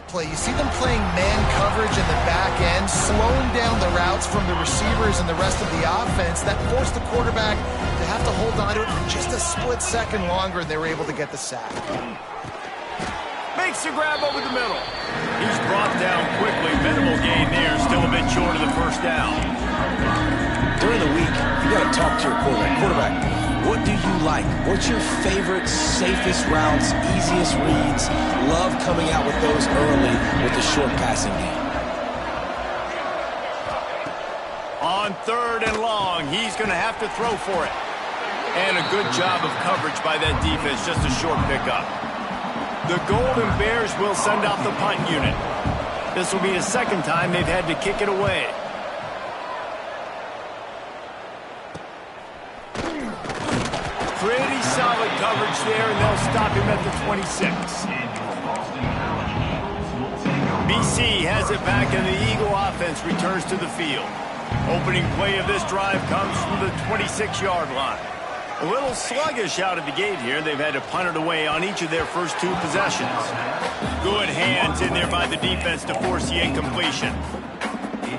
play. You see them playing man coverage in the back end, slowing down the routes from the receivers and the rest of the offense. That forced the quarterback to have to hold on to it for just a split second longer, and they were able to get the sack. Makes the grab over the middle. He's brought down quickly. Minimal gain there. Still a bit short of the first down. During the week, you got to talk to your quarterback. What do you like? What's your favorite, safest routes, easiest reads? Love coming out with those early with the short passing game. On 3rd and long, he's going to have to throw for it. And a good job of coverage by that defense. Just a short pickup. The Golden Bears will send out the punt unit. This will be the second time they've had to kick it away. Pretty solid coverage there, and they'll stop him at the 26. BC has it back, and the Eagle offense returns to the field. Opening play of this drive comes from the 26-yard line. A little sluggish out of the gate here. They've had to punt it away on each of their first 2 possessions. Good hands in there by the defense to force the incompletion.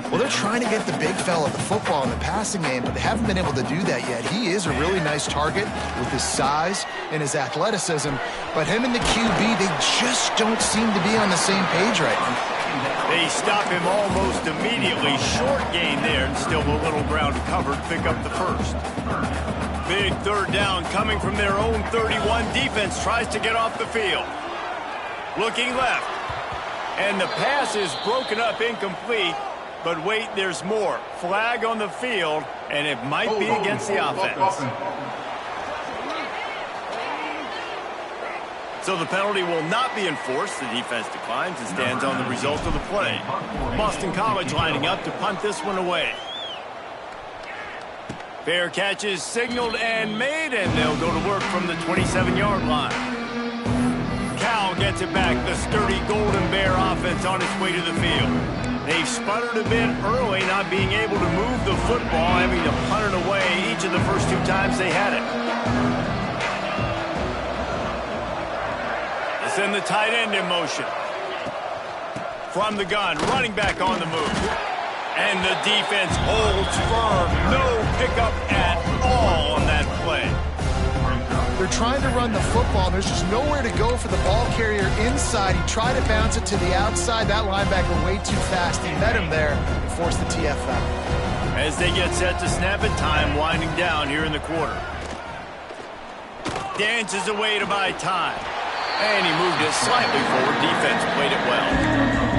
Well, they're trying to get the big fella the football in the passing game, but they haven't been able to do that yet. He is a really nice target with his size and his athleticism, but him and the QB, they just don't seem to be on the same page right now. They stop him almost immediately. Short gain there, and still a little ground covered. Pick up the first. Big 3rd down coming from their own 31. Defense tries to get off the field. Looking left. And the pass is broken up, incomplete. But wait, there's more. Flag on the field, and it might be against the offense. So the penalty will not be enforced. The defense declines and stands on the result of the play. Boston College lining up to punt this one away. Fair catch is signaled and made, and they'll go to work from the 27-yard line. Cal gets it back. The sturdy Golden Bear offense on its way to the field. They've sputtered a bit early, not being able to move the football, having to punt it away each of the first 2 times they had it. They send the tight end in motion. From the gun, running back on the move. And the defense holds firm. No pickup at all on that play. They're trying to run the football, and there's just nowhere to go for the ball carrier inside. He tried to bounce it to the outside. That linebacker way too fast. He met him there and forced the TFL. As they get set to snap it, time winding down here in the quarter. Dances away to buy time. And he moved it slightly forward. Defense played it well.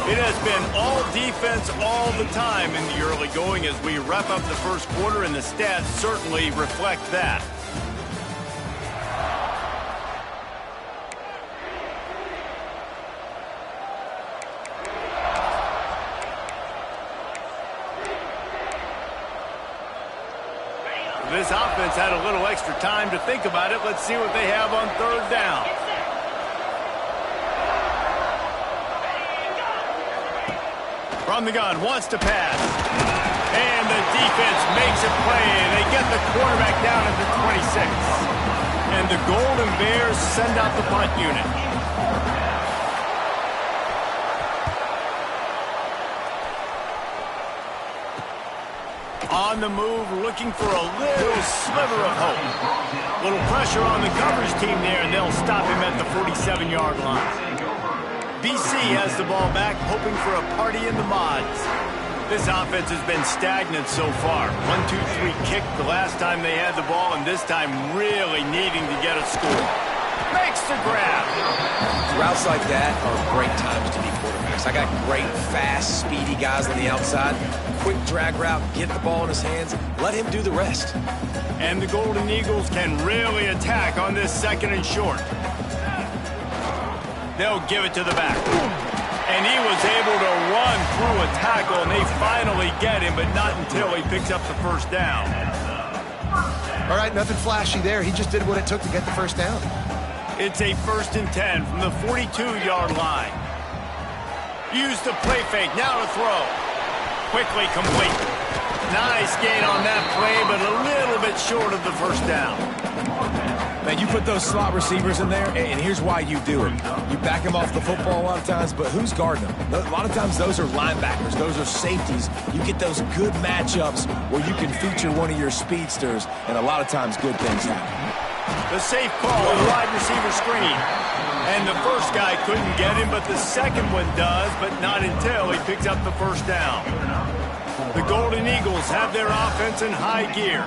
It has been all defense all the time in the early going as we wrap up the first quarter, and the stats certainly reflect that. This offense had a little extra time to think about it. Let's see what they have on 3rd down. From the gun, wants to pass. And the defense makes a play, and they get the quarterback down at the 26. And the Golden Bears send out the punt unit. On the move, looking for a little sliver of hope. Little pressure on the coverage team there, and they'll stop him at the 47-yard line. BC has the ball back, hoping for a party in the mods. This offense has been stagnant so far. 1-2-3 kick the last time they had the ball, and this time really needing to get a score. Makes the grab. Routes like that are great times to be quarterbacks. I got great, fast, speedy guys on the outside. Quick drag route, get the ball in his hands, let him do the rest. And the Golden Eagles can really attack on this 2nd and short. They'll give it to the back. And he was able to run through a tackle, and they finally get him, but not until he picks up the first down. All right, nothing flashy there. He just did what it took to get the first down. It's a 1st and 10 from the 42-yard line. Use the play fake. Now to throw. Quickly complete. Nice gain on that play, but a little bit short of the first down. Man, you put those slot receivers in there, and here's why you do it. You back them off the football a lot of times, but who's guarding them? A lot of times those are linebackers. Those are safeties. You get those good matchups where you can feature one of your speedsters, and a lot of times good things happen. The safe call, a wide receiver screen. And the first guy couldn't get him, but the second one does, but not until he picks up the first down. The Golden Eagles have their offense in high gear.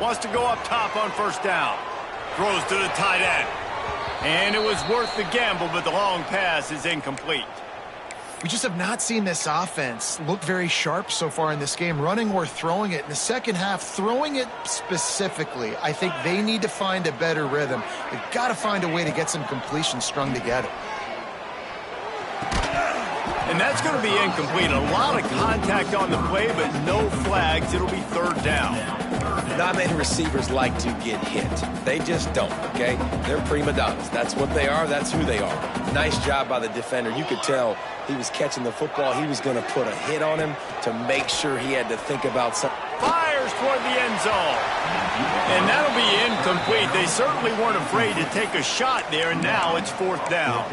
Wants to go up top on first down. Throws to the tight end. And it was worth the gamble, but the long pass is incomplete. We just have not seen this offense look very sharp so far in this game, running or throwing it. In the second half, throwing it specifically, I think they need to find a better rhythm. They've got to find a way to get some completions strung together. And that's going to be incomplete. A lot of contact on the play, but no flags. It'll be third down. Not many receivers like to get hit. They just don't, okay? They're prima donnas. That's what they are. That's who they are. Nice job by the defender. You could tell he was catching the football. He was going to put a hit on him to make sure he had to think about something. Fires toward the end zone. And that'll be incomplete. They certainly weren't afraid to take a shot there, and now it's fourth down.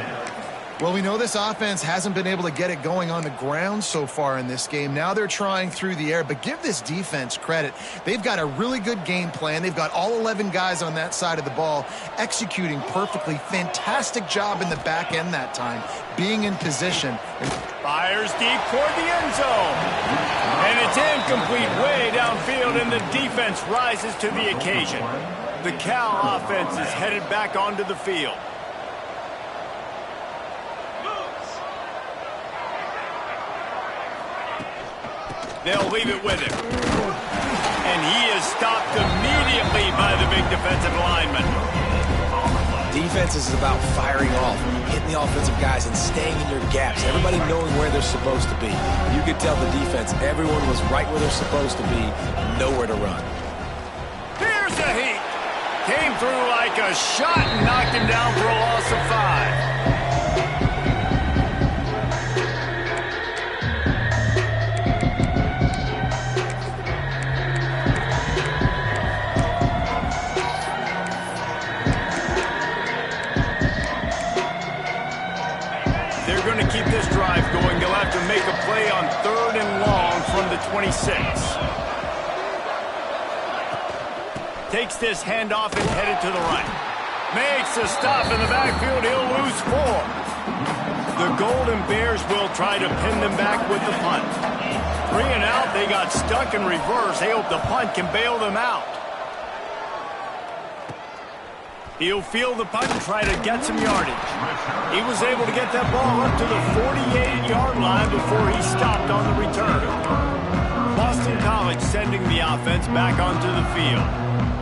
Well, we know this offense hasn't been able to get it going on the ground so far in this game. Now they're trying through the air, but give this defense credit. They've got a really good game plan. They've got all 11 guys on that side of the ball executing perfectly. Fantastic job in the back end that time, being in position. Fires deep toward the end zone. And it's incomplete way downfield, and the defense rises to the occasion. The Cal offense is headed back onto the field. They'll leave it with him. And he is stopped immediately by the big defensive lineman. Defense is about firing off, hitting the offensive guys, and staying in your gaps. Everybody knowing where they're supposed to be. You could tell the defense, everyone was right where they're supposed to be, nowhere to run. Here's a heat. Came through like a shot and knocked him down for a loss of 5. Keep this drive going. They'll have to make a play on 3rd and long from the 26. Takes this handoff and headed to the right. Makes a stop in the backfield. He'll lose 4. The Golden Bears will try to pin them back with the punt. 3 and out. They got stuck in reverse. They hope the punt can bail them out. He'll field the punt and try to get some yardage. He was able to get that ball up to the 48-yard line before he stopped on the return. Boston College sending the offense back onto the field.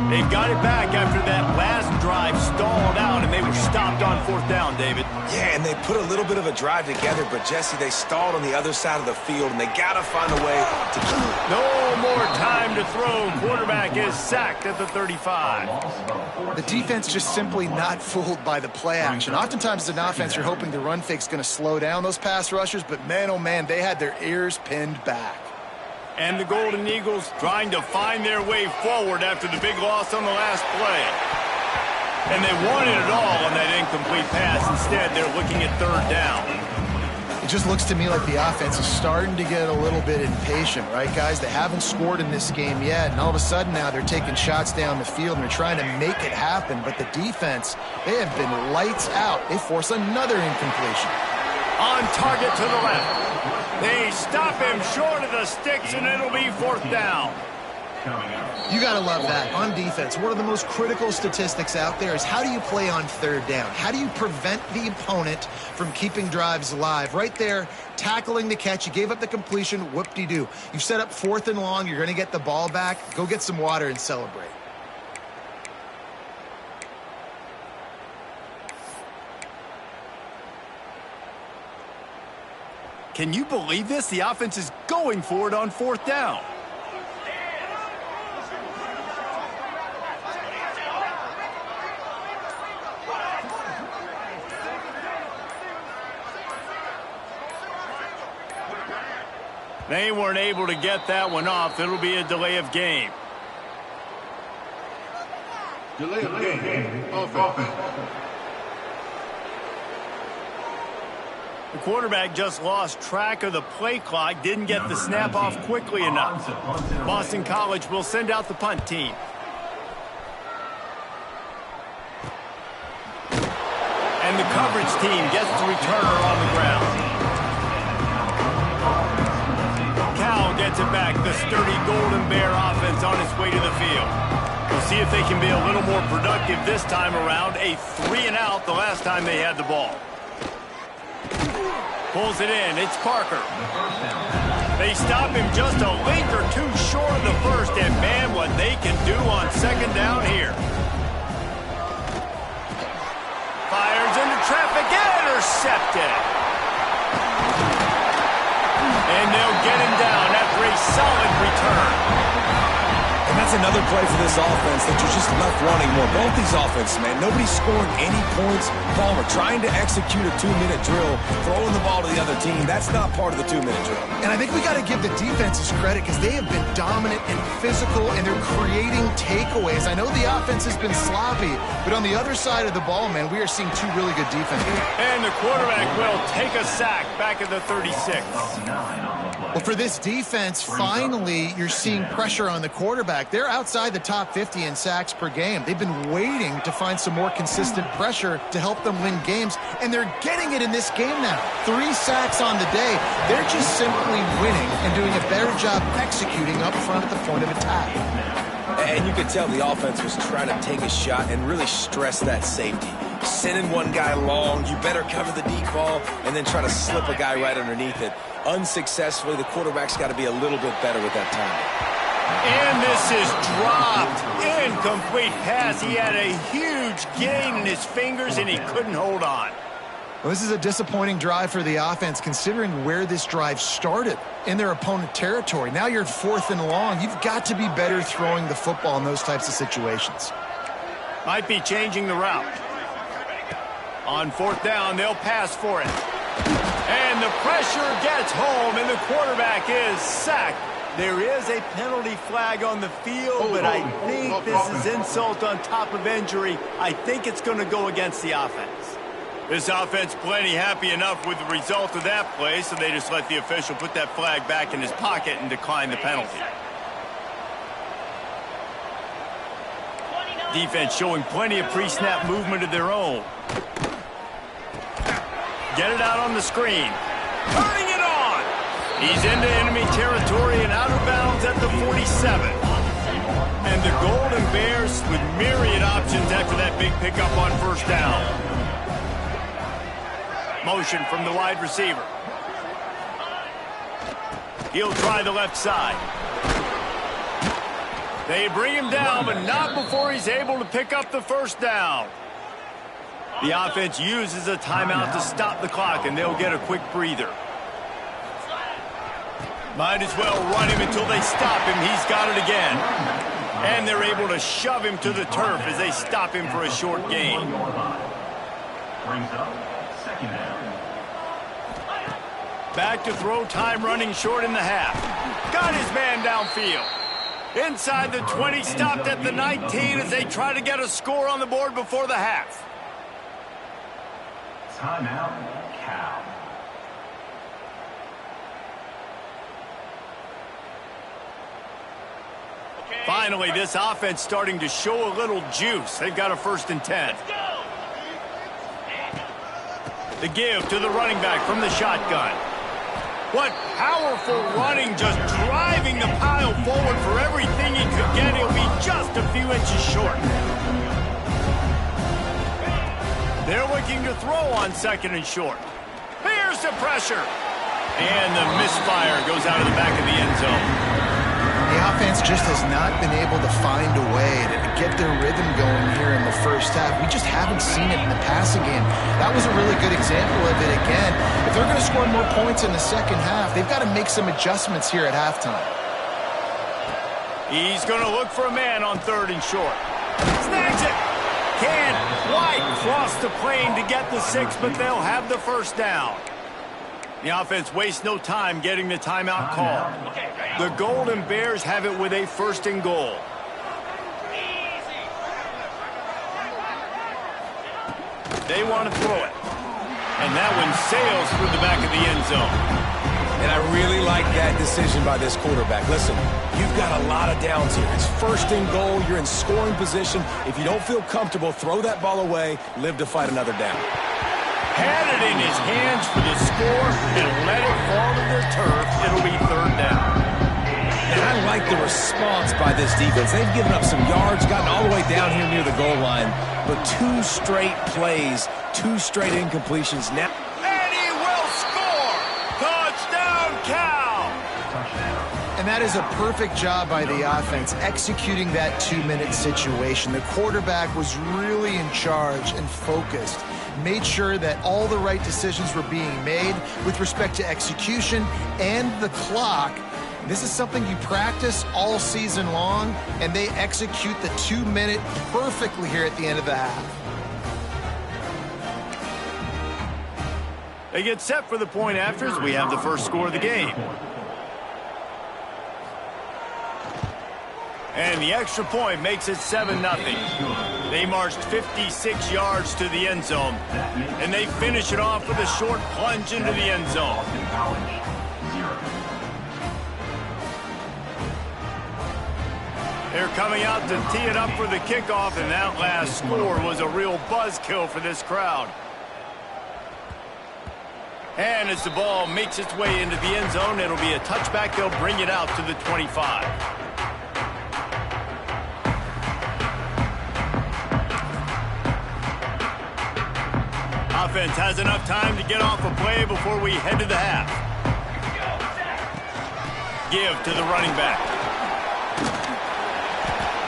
They've got it back after that last drive stalled out, and they were stopped on 4th down, David. Yeah, and they put a little bit of a drive together, but, Jesse, they stalled on the other side of the field, and they got to find a way to keep it. No more time to throw. Quarterback is sacked at the 35. The defense just simply not fooled by the play action. Oftentimes as an offense, you're hoping the run fake's going to slow down those pass rushers, but man, oh man, they had their ears pinned back. And the Golden Eagles trying to find their way forward after the big loss on the last play. And they wanted it all on that incomplete pass. Instead, they're looking at 3rd down. It just looks to me like the offense is starting to get a little bit impatient, right, guys? They haven't scored in this game yet, and all of a sudden now they're taking shots down the field and they're trying to make it happen. But the defense, they have been lights out. They force another incompletion. On target to the left. They stop him short of the sticks, and it'll be 4th down. You got to love that. On defense, one of the most critical statistics out there is how do you play on 3rd down? How do you prevent the opponent from keeping drives alive? Right there, tackling the catch. You gave up the completion. Whoop-de-doo. You've set up 4th and long. You're going to get the ball back. Go get some water and celebrate. Can you believe this? The offense is going for it on 4th down. They weren't able to get that one off. It'll be a delay of game. Delay of game. Offense. The quarterback just lost track of the play clock, didn't get the snap off quickly enough. Boston College will send out the punt team. And the coverage team gets the returner on the ground. Cal gets it back. The sturdy Golden Bear offense on its way to the field. We'll see if they can be a little more productive this time around. A 3-and-out the last time they had the ball. Pulls it in. It's Parker. They stop him just a length or two short of the first, and man, what they can do on second down here. Fires into traffic, intercepted. And they'll get him down after a solid return. And that's another play for this offense that you're just left wanting more. Both these offenses, man, nobody's scoring any points. Palmer trying to execute a 2-minute drill, throwing the ball to the other team. That's not part of the 2-minute drill. And I think we got to give the defenses credit because they have been dominant and physical, and they're creating takeaways. I know the offense has been sloppy, but on the other side of the ball, man, we are seeing two really good defenses. And the quarterback will take a sack back at the 36. Well, for this defense, finally, you're seeing pressure on the quarterback. They're outside the top 50 in sacks per game. They've been waiting to find some more consistent pressure to help them win games, and they're getting it in this game now. 3 sacks on the day. They're just simply winning and doing a better job executing up front at the point of attack. And you could tell the offense was trying to take a shot and really stress that safety. Sending one guy long, you better cover the deep ball, and then try to slip a guy right underneath it. Unsuccessfully, the quarterback's got to be a little bit better with that time. And this is dropped. Incomplete pass. He had a huge gain in his fingers, and he couldn't hold on. Well, this is a disappointing drive for the offense, considering where this drive started in their opponent territory. Now you're 4th and long. You've got to be better throwing the football in those types of situations. Might be changing the route. On 4th down, they'll pass for it. And the pressure gets home, and the quarterback is sacked. There is a penalty flag on the field, but I think this is insult on top of injury. I think it's going to go against the offense. This offense plenty happy enough with the result of that play, so they just let the official put that flag back in his pocket and decline the penalty. Defense showing plenty of pre-snap movement of their own. Get it out on the screen. Turning it on. He's into enemy territory and out of bounds at the 47. And the Golden Bears with myriad options after that big pickup on 1st down. Motion from the wide receiver. He'll try the left side. They bring him down, but not before he's able to pick up the 1st down. The offense uses a timeout to stop the clock, and they'll get a quick breather. Might as well run him until they stop him. He's got it again. And they're able to shove him to the turf as they stop him for a short gain. Brings up 2nd down. Back to throw, time running short in the half. Got his man downfield. Inside the 20, stopped at the 19 as they try to get a score on the board before the half. Timeout, Cal. Finally, this offense starting to show a little juice. They've got a 1st and 10. The give to the running back from the shotgun. What powerful running, just driving the pile forward for everything he could get. He'll be just a few inches short. They're looking to throw on 2nd and short. Here's the pressure. And the misfire goes out of the back of the end zone. The offense just has not been able to find a way to get their rhythm going here in the 1st half. We just haven't seen it in the passing game. That was a really good example of it again. If they're going to score more points in the 2nd half, they've got to make some adjustments here at halftime. He's going to look for a man on 3rd and short. Snags it. Can't quite cross the plane to get the 6, but they'll have the 1st down. The offense wastes no time getting the timeout called. The Golden Bears have it with a 1st and goal. They want to throw it. And that one sails through the back of the end zone. And I really like that decision by this quarterback. Listen, you've got a lot of downs here. It's 1st and goal. You're in scoring position. If you don't feel comfortable, throw that ball away. Live to fight another down. Had it in his hands for the score and let it fall to the turf. It'll be 3rd down. And I like the response by this defense. They've given up some yards, gotten all the way down here near the goal line. But 2 straight plays, 2 straight incompletions. Now, and he will score! Touchdown, Cal! And that is a perfect job by the offense, executing that 2-minute situation. The quarterback was really in charge and focused. Made sure that all the right decisions were being made with respect to execution and the clock. This is something you practice all season long, and they execute the 2-minute perfectly here at the end of the half. They get set for the point after as we have the first score of the game. And the extra point makes it 7-0. They marched 56 yards to the end zone, and they finish it off with a short plunge into the end zone. They're coming out to tee it up for the kickoff, and that last score was a real buzzkill for this crowd. And as the ball makes its way into the end zone, it'll be a touchback. They'll bring it out to the 25. Offense has enough time to get off a play before we head to the half. Give to the running back.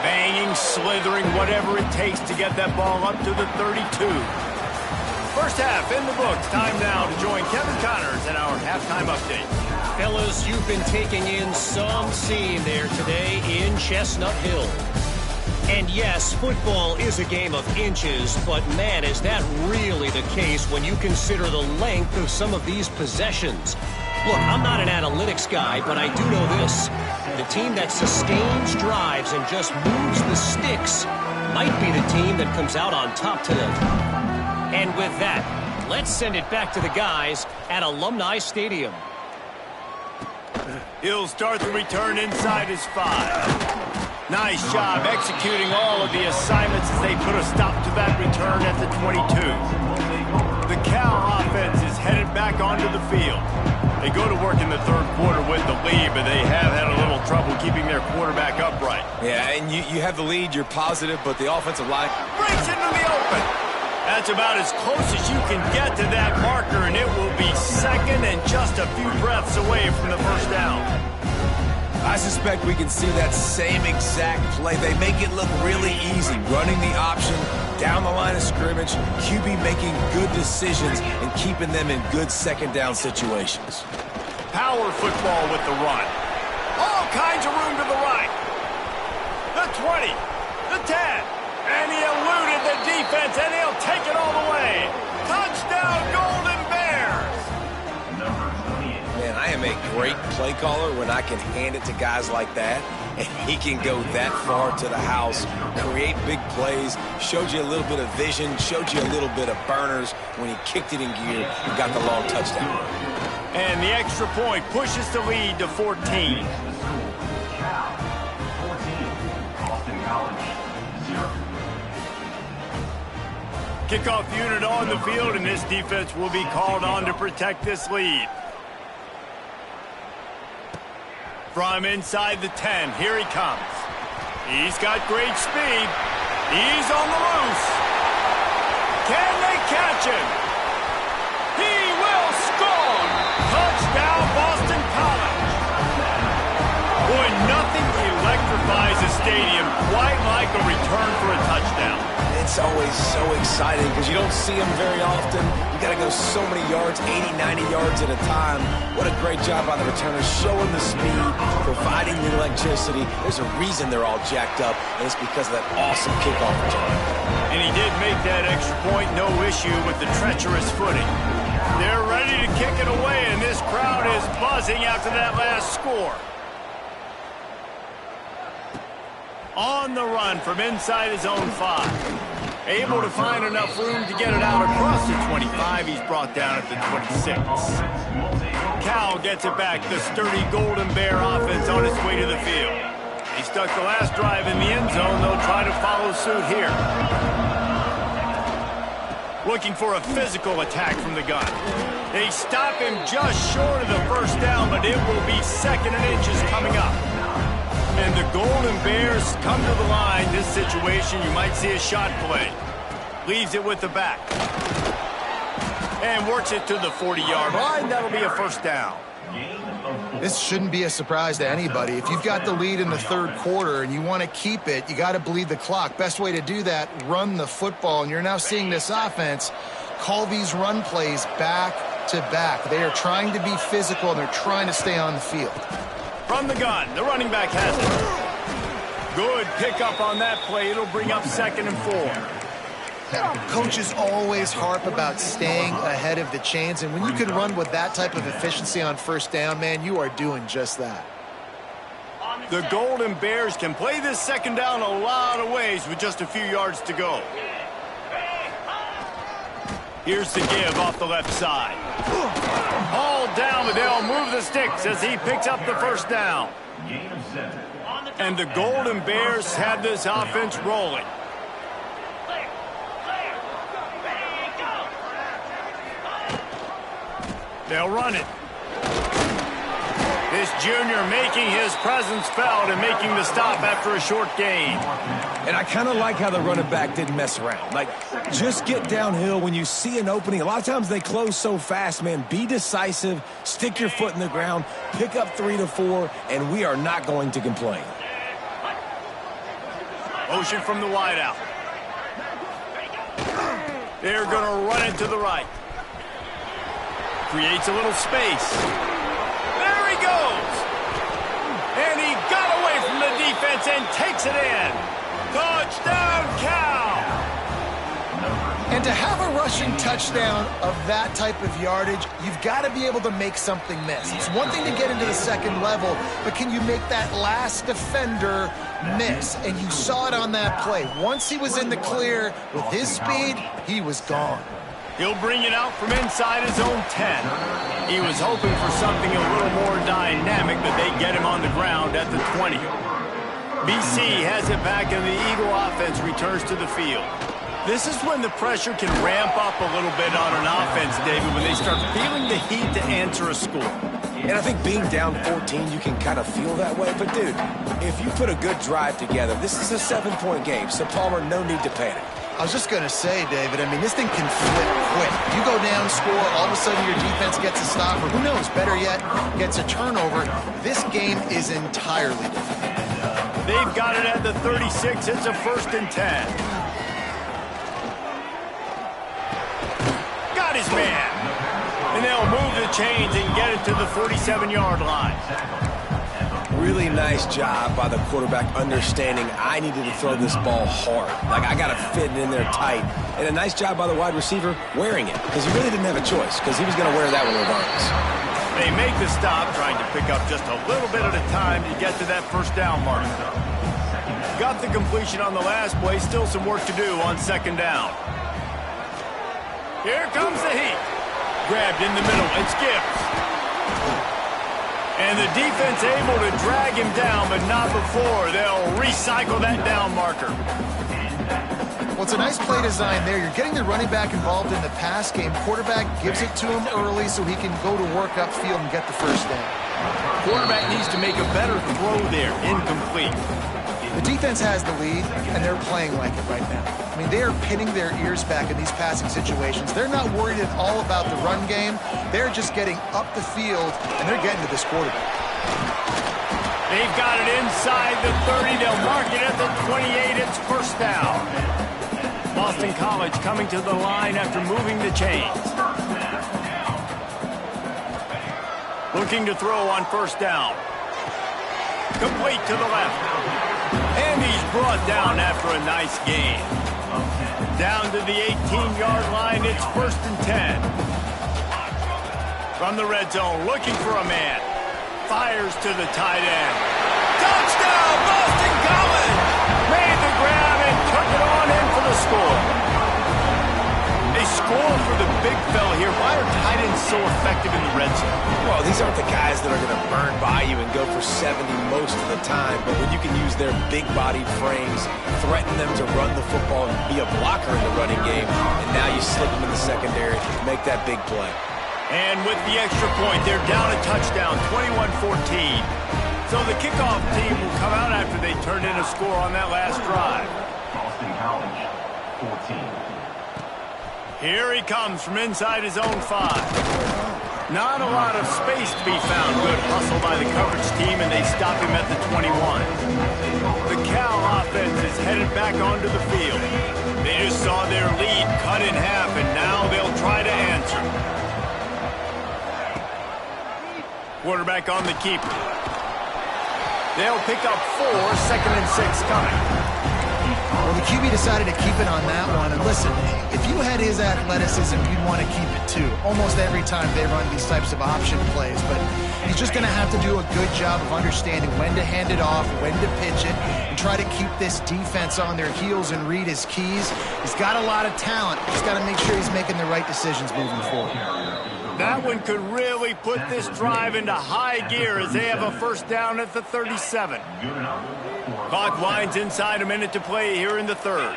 Banging, slithering, whatever it takes to get that ball up to the 32. First half in the books. Time now to join Kevin Connors in our halftime update. Fellas, you've been taking in some scene there today in Chestnut Hill. And yes, football is a game of inches, but man, is that really the case when you consider the length of some of these possessions. Look, I'm not an analytics guy, but I do know this. The team that sustains drives and just moves the sticks might be the team that comes out on top today. And with that, let's send it back to the guys at Alumni Stadium. He'll start the return inside his 5. Nice job executing all of the assignments as they put a stop to that return at the 22. The Cal offense is headed back onto the field. They go to work in the 3rd quarter with the lead, but they have had a little trouble keeping their quarterback upright. yeah, and you have the lead. You're positive, but the offensive line Breaks into the open. That's about as close as you can get to that marker, and it will be 2nd and just a few breaths away from the 1st down. I suspect we can see that same exact play. They make it look really easy, running the option down the line of scrimmage, QB making good decisions and keeping them in good 2nd down situations. Power football with the run. All kinds of room to the right. The 20, the 10, and he eluded the defense, and he'll take it all the way. Touchdown, Golden Bears! Man, I am a great play caller when I can hand it to guys like that, and he can go that far to the house, create big plays, showed you a little bit of vision, showed you a little bit of burners when he kicked it in gear and got the long touchdown. And the extra point pushes the lead to 14. Kickoff unit on the field, and this defense will be called on to protect this lead. From inside the 10, here he comes. He's got great speed. He's on the loose. Can they catch him? He will score! Touchdown, Boston College. Boy, nothing electrifies a stadium quite like a return for a touchdown. It's always so exciting because you don't see them very often. You got to go so many yards, 80, 90 yards at a time. What a great job by the returners, showing the speed, providing the electricity. There's a reason they're all jacked up, and it's because of that awesome kickoff return. And he did make that extra point, no issue with the treacherous footing. They're ready to kick it away, and this crowd is buzzing after that last score. On the run from inside his own 5. Able to find enough room to get it out across the 25. He's brought down at the 26. Cal gets it back. The sturdy Golden Bear offense on its way to the field. He stuck the last drive in the end zone. They'll try to follow suit here. Looking for a physical attack from the gun. They stop him just short of the first down, but it will be 2nd and inches coming up. And the Golden Bears come to the line. This situation, you might see a shot play. Leaves it with the back. And works it to the 40-yard line. That'll be a first down. This shouldn't be a surprise to anybody. If you've got the lead in the 3rd quarter and you want to keep it, you got to bleed the clock. Best way to do that, run the football. And you're now seeing this offense call these run plays back to back. They are trying to be physical, and they're trying to stay on the field. From the gun, the running back has it. Good pickup on that play. It'll bring up 2nd and 4. Coaches always harp about staying ahead of the chains, and when you can run with that type of efficiency on first down, man, you are doing just that. The Golden Bears can play this 2nd down a lot of ways with just a few yards to go. Here's the give off the left side. Hauled down, but they'll move the sticks as he picks up the first down. And the Golden Bears have this offense rolling. They'll run it. This junior making his presence felt and making the stop after a short gain. And I kind of like how the running back didn't mess around. Like, just get downhill when you see an opening. A lot of times they close so fast, man. Be decisive, stick your foot in the ground, pick up 3 to 4, and we are not going to complain. Motion from the wideout. They're going to run it to the right. Creates a little space. There he goes. And he got away from the defense and takes it in. Touchdown, Cal. And to have a rushing touchdown of that type of yardage, you've got to be able to make something miss. It's one thing to get into the 2nd level, but can you make that last defender miss? And you saw it on that play. Once he was in the clear with his speed, he was gone. He'll bring it out from inside his own 10. He was hoping for something a little more dynamic, but they get him on the ground at the 20. BC has it back, and the Eagle offense returns to the field. This is when the pressure can ramp up a little bit on an offense, David, when they start feeling the heat to answer a score. And I think being down 14, you can kind of feel that way. But, dude, if you put a good drive together, this is a 7-point game, so, Palmer, no need to panic. I was just going to say, David, I mean, this thing can flip quick. You go down, score, all of a sudden your defense gets a stop, or who knows, better yet, gets a turnover. This game is entirely different. They've got it at the 36. It's a 1st and 10. Got his man. And they'll move the chains and get it to the 47-yard line. Really nice job by the quarterback understanding I needed to throw this ball hard. Like, I got to fit it in there tight. And a nice job by the wide receiver wearing it, because he really didn't have a choice, because he was going to wear that one regardless. They make the stop, trying to pick up just a little bit at a time to get to that first down mark. Got the completion on the last play. Still some work to do on 2nd down. Here comes the heat. Grabbed in the middle. It's Gibbs. And the defense able to drag him down, but not before. They'll recycle that down marker. Well, it's a nice play design there. You're getting the running back involved in the pass game. Quarterback gives it to him early so he can go to work upfield and get the first down. Quarterback needs to make a better throw there. Incomplete. The defense has the lead, and they're playing like it right now. I mean, they are pinning their ears back in these passing situations. They're not worried at all about the run game. They're just getting up the field, and they're getting to this quarterback. They've got it inside the 30. They'll mark it at the 28. It's first down. Boston College coming to the line after moving the chains. Looking to throw on first down. Complete to the left. And he's brought down after a nice gain. Down to the 18-yard line, it's 1st and 10. From the red zone, looking for a man. Fires to the tight end. Touchdown, Boston College! Made the grab and took it on in for the score. They score for the big fella here. Why are tight ends so effective in the red zone? Well, these aren't the guys that are going to burn by you and go for 70 most of the time, but when you can use their big-bodied frames, threaten them to run the football and be a blocker in the running game, and now you slip them in the secondary to make that big play. And with the extra point, they're down a touchdown, 21-14. So the kickoff team will come out after they turned in a score on that last drive. Boston College, 14. Here he comes from inside his own 5. Not a lot of space to be found. Good hustle by the coverage team, and they stop him at the 21. The Cal offense is headed back onto the field. They just saw their lead cut in half, and now they'll try to answer. Quarterback on the keeper. They'll pick up 4, 2nd and 6 coming. Well, the QB decided to keep it on that one. And listen, if you had his athleticism, you'd want to keep it too. Almost every time they run these types of option plays. But he's just going to have to do a good job of understanding when to hand it off, when to pitch it, and try to keep this defense on their heels and read his keys. He's got a lot of talent. Just got to make sure he's making the right decisions moving forward. That one could really put this drive into high gear as they have a first down at the 37. Clock winds inside, a minute to play here in the third.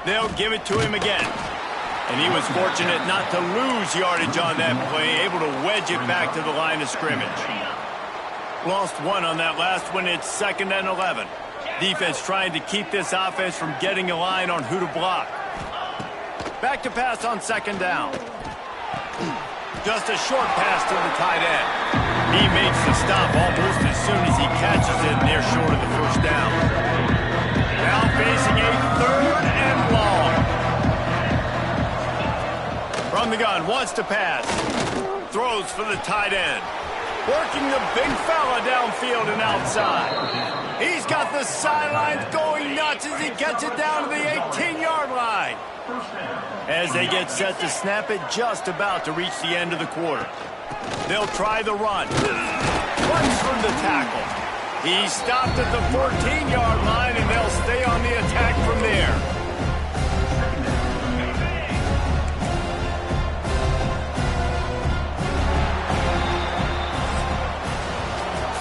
They'll give it to him again. And he was fortunate not to lose yardage on that play, able to wedge it back to the line of scrimmage. Lost 1 on that last one. It's 2nd and 11. Defense trying to keep this offense from getting a line on who to block. Back to pass on 2nd down. Just a short pass to the tight end. He makes the stop almost as soon as he catches it, and they're short of the first down. Now facing a 3rd and long. From the gun, wants to pass. Throws for the tight end. Working the big fella downfield and outside. He's got the sidelines going nuts as he gets it down to the 18-yard line. As they get set to snap it, just about to reach the end of the quarter. They'll try the run. Runs from the tackle. He's stopped at the 14-yard line, and they'll stay on the attack from there.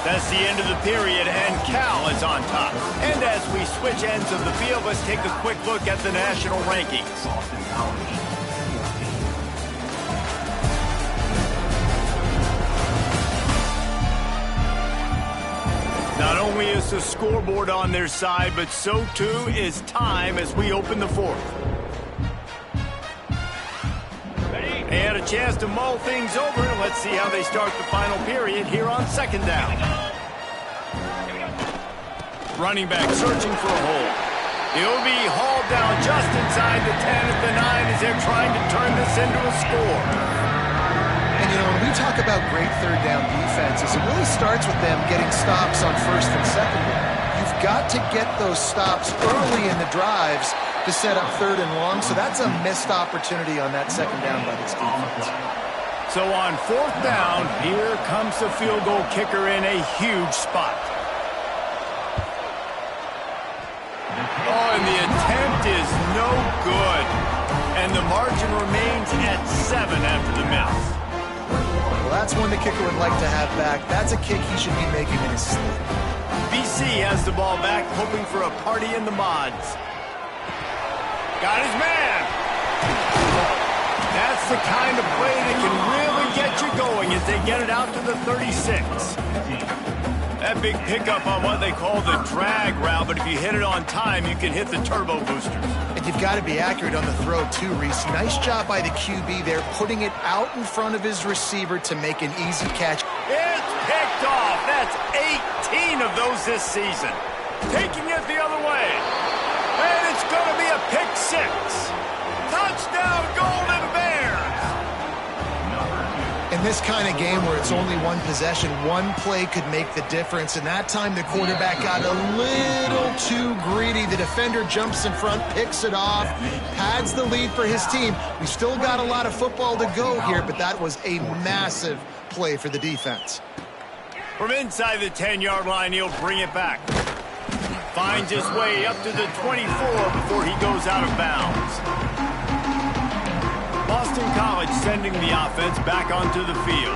That's the end of the period, and Cal is on top. And as we switch ends of the field, let's take a quick look at the national rankings. Boston College, 14. Not only is the scoreboard on their side, but so too is time as we open the fourth. They had a chance to mull things over. Let's see how they start the final period here on 2nd down. Running back searching for a hole. He'll be hauled down just inside the 10 at the 9 as they're trying to turn this into a score. And, you know, when we talk about great 3rd down defenses, it really starts with them getting stops on 1st and 2nd down. You've got to get those stops early in the drives to set up 3rd and long, so that's a missed opportunity on that 2nd down by this defense. So on 4th down, here comes the field goal kicker in a huge spot. Oh, and the attempt is no good. And the margin remains at 7 after the miss. Well, that's one the kicker would like to have back. That's a kick he should be making in his sleep. BC has the ball back, hoping for a party in the mods. Got his man. That's the kind of play that can really get you going as they get it out to the 36. That big pickup on what they call the drag route, but if you hit it on time, you can hit the turbo boosters. And you've got to be accurate on the throw too, Reese. Nice job by the QB there, putting it out in front of his receiver to make an easy catch. It's picked off. That's 18 of those this season. Taking it the other way. And it's going to be a pick 6. Touchdown, Golden Bears! And In this kind of game where it's only one possession, one play could make the difference. And that time the quarterback got a little too greedy. The defender jumps in front, picks it off, pads the lead for his team. We still got a lot of football to go here, but that was a massive play for the defense. From inside the 10-yard line, he'll bring it back. Finds his way up to the 24 before he goes out of bounds. Boston College sending the offense back onto the field.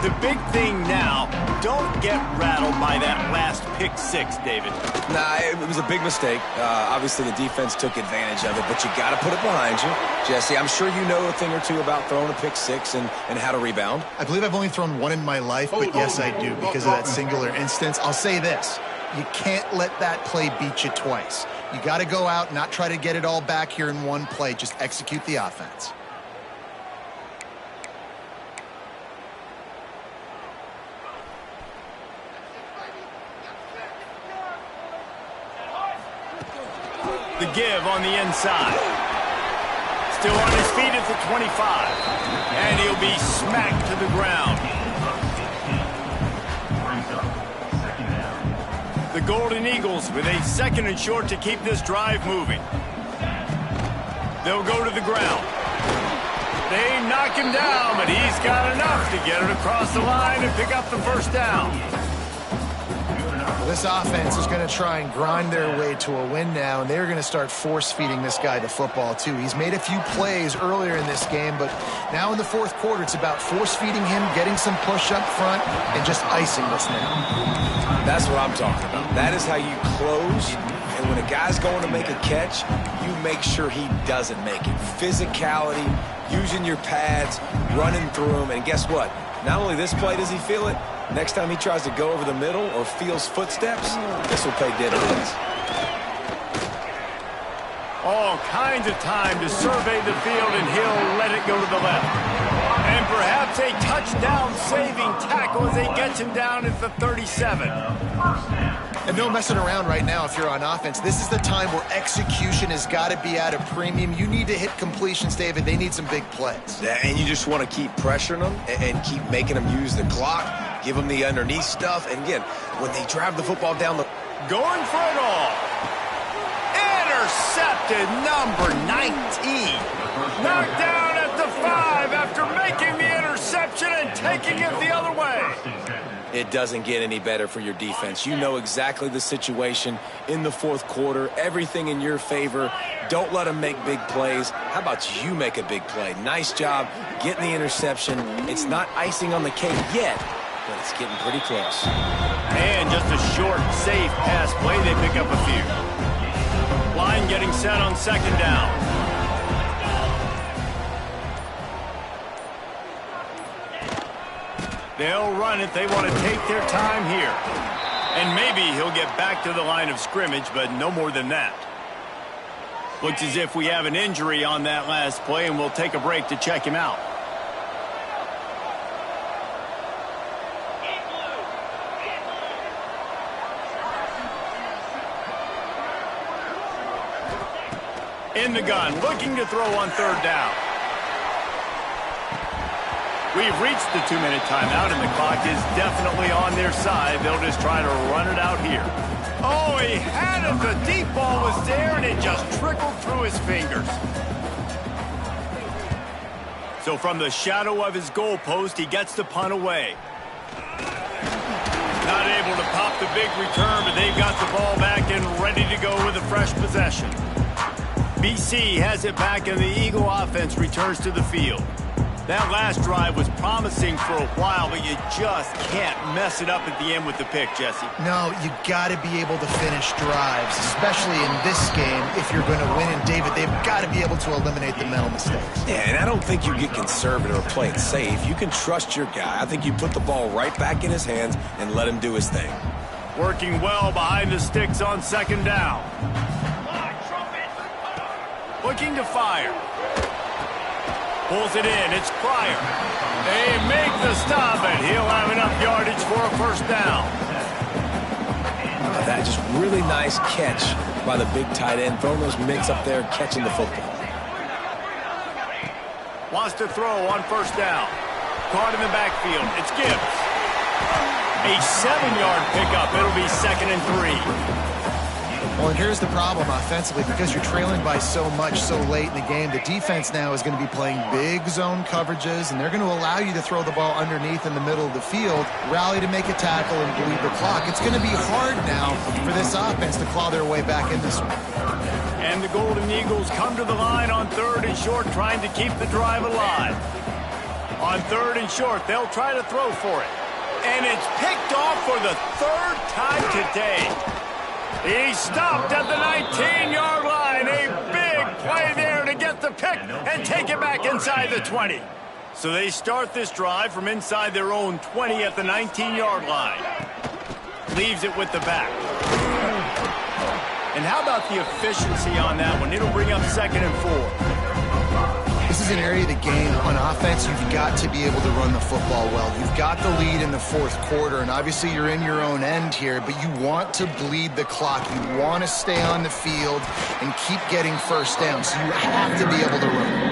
The big thing now, don't get rattled by that last pick six, David. Nah, it was a big mistake. Obviously, the defense took advantage of it, but you got to put it behind you. Jesse, I'm sure you know a thing or two about throwing a pick six and how to rebound. I believe I've only thrown one in my life, but yes, I do because of that singular instance. I'll say this. You can't let that play beat you twice. You got to go out, not try to get it all back here in one play. Just execute the offense. The give on the inside. Still on his feet at the 25. And he'll be smacked to the ground. The Golden Eagles with a 2nd and short to keep this drive moving. They'll go to the ground. They knock him down, but he's got enough to get it across the line and pick up the first down. This offense is going to try and grind their way to a win now, and they're going to start force-feeding this guy the football, too. He's made a few plays earlier in this game, but now in the fourth quarter, it's about force-feeding him, getting some push up front, and just icing this now. That's what I'm talking about. That is how you close, and when a guy's going to make a catch, you make sure he doesn't make it. Physicality, using your pads, running through him, and guess what? Not only this play does he feel it, next time he tries to go over the middle or feels footsteps, this will pay dividends. All kinds of time to survey the field, and he'll let it go to the left. And perhaps a touchdown-saving tackle as he gets him down at the 37. And no messing around right now if you're on offense. This is the time where execution has got to be at a premium. You need to hit completions, David. They need some big plays. Yeah, and you just want to keep pressuring them and keep making them use the clock, give them the underneath stuff. And again, when they drive the football down the... Going for it all. Intercepted, number 19. Knocked down at the 5 after making the interception and taking it the other way. It doesn't get any better for your defense. You know exactly the situation in the fourth quarter, everything in your favor. Don't let them make big plays. How about you make a big play? Nice job getting the interception. It's not icing on the cake yet, but it's getting pretty close. And just a short, safe pass play. They pick up a few. Line getting set on 2nd down. They'll run it. They want to take their time here. And maybe he'll get back to the line of scrimmage, but no more than that. Looks as if we have an injury on that last play, and we'll take a break to check him out. In the gun, looking to throw on 3rd down. We've reached the 2-minute timeout, and the clock is definitely on their side. They'll just try to run it out here. Oh, he had it. The deep ball was there, and it just trickled through his fingers. So from the shadow of his goal post, he gets the punt away. Not able to pop the big return, but they've got the ball back and ready to go with a fresh possession. BC has it back, and the Eagle offense returns to the field. That last drive was promising for a while, but you just can't mess it up at the end with the pick, Jesse. No, you got to be able to finish drives, especially in this game. If you're going to win, and David, they've got to be able to eliminate the mental mistakes. Yeah, and I don't think you get conservative or play it safe. You can trust your guy. I think you put the ball right back in his hands and let him do his thing. Working well behind the sticks on 2nd down. Looking to fire. Pulls it in. It's Pryor. They make the stop, and he'll have enough yardage for a 1st down. That just really nice catch by the big tight end, throwing those mitts up there, catching the football. Wants to throw on 1st down. caught in the backfield. It's Gibbs. A 7-yard pickup. It'll be 2nd and 3. Well, and here's the problem offensively. Because you're trailing by so much so late in the game, the defense now is going to be playing big zone coverages, and they're going to allow you to throw the ball underneath in the middle of the field, rally to make a tackle, and bleed the clock. It's going to be hard now for this offense to claw their way back in this one. And the Golden Eagles come to the line on 3rd and short, trying to keep the drive alive. On 3rd and short, they'll try to throw for it. And it's picked off for the 3rd time today. He stopped at the 19-yard line. A big play there to get the pick and take it back inside the 20. So they start this drive from inside their own 20 at the 19-yard line. Leaves it with the back. And how about the efficiency on that one? It'll bring up 2nd and 4. This is an area of the game. On offense, you've got to be able to run the football well. You've got the lead in the 4th quarter, and obviously you're in your own end here, but you want to bleed the clock. You want to stay on the field and keep getting first down, so you have to be able to run.